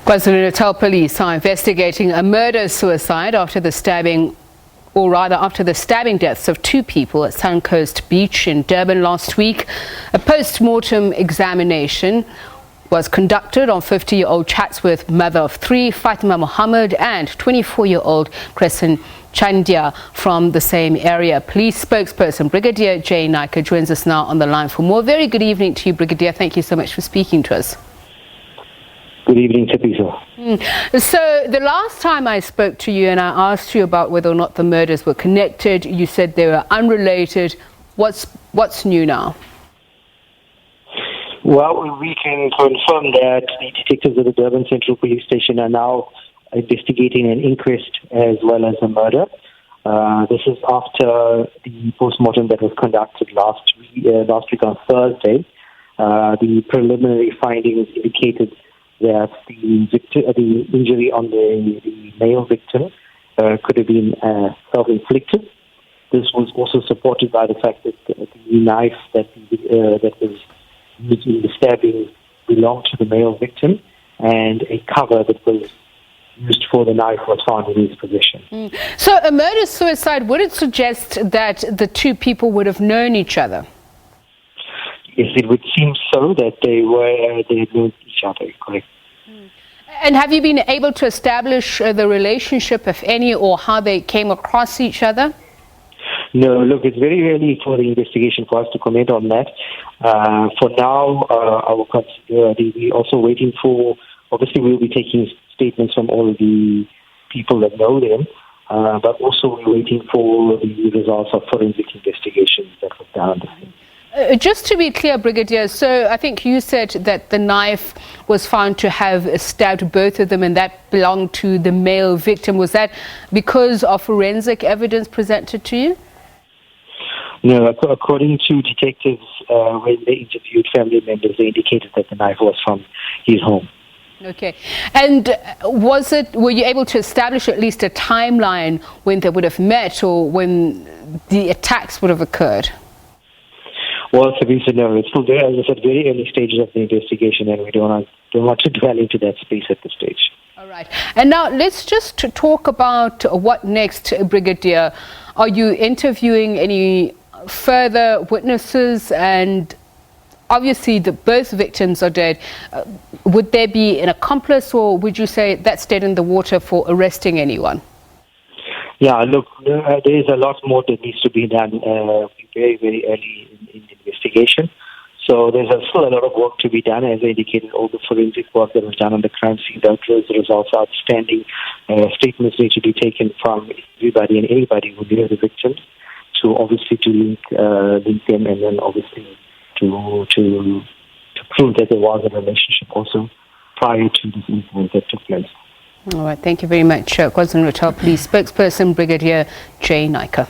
KwaZulu-Natal Police are investigating a murder-suicide after the stabbing deaths of two people at Suncoast Beach in Durban last week. A post-mortem examination was conducted on 50-year-old Chatsworth mother of three, Fathima Muhammad, and 24-year-old Kresen Chandiah from the same area. Police spokesperson Brigadier Jay Naicker joins us now on the line for more. Very good evening to you, Brigadier. Thank you so much for speaking to us. Good evening, Thabiso. So the last time I spoke to you and I asked you about whether or not the murders were connected, you said they were unrelated. What's new now? Well, we can confirm that the detectives at the Durban Central Police Station are now investigating an inquest as well as a murder. This is after the post-mortem that was conducted last week on Thursday. The preliminary findings indicated that the injury on the male victim could have been self-inflicted. This was also supported by the fact that the knife that was used in the stabbing belonged to the male victim, and a cover that was used for the knife was found in his possession. So a murder-suicide, would it suggest that the two people would have known each other? Yes, it would seem so, that they had known each other, correct. And have you been able to establish the relationship, if any, or how they came across each other? No, look, it's very early for the investigation for us to comment on that. For now, we're also waiting for, obviously we'll be taking statements from all of the people that know them, but also we're waiting for the results of forensic investigations that was done on the scene. Just to be clear, Brigadier, so I think you said that the knife was found to have stabbed both of them and that belonged to the male victim. Was that because of forensic evidence presented to you? No, according to detectives, when they interviewed family members, they indicated that the knife was from his home. Okay. And were you able to establish at least a timeline when they would have met or when the attacks would have occurred? Well, Thabiso, no, it's still there, as I said, very early stages of the investigation, and we don't want to dwell into that space at this stage. All right. And now let's just talk about what next, Brigadier. Are you interviewing any further witnesses? And obviously both victims are dead. Would there be an accomplice, or would you say that's dead in the water for arresting anyone? Yeah, look, there is a lot more that needs to be done very, very early in the investigation. So there's still a lot of work to be done. As I indicated, all the forensic work that was done on the crime scene, those results are outstanding. Statements need to be taken from everybody and anybody who knew the victims to obviously to link them, and then obviously to prove that there was a relationship also prior to this incident that took place. All right, thank you very much, KwaZulu-Natal Police spokesperson Brigadier Jay Naicker.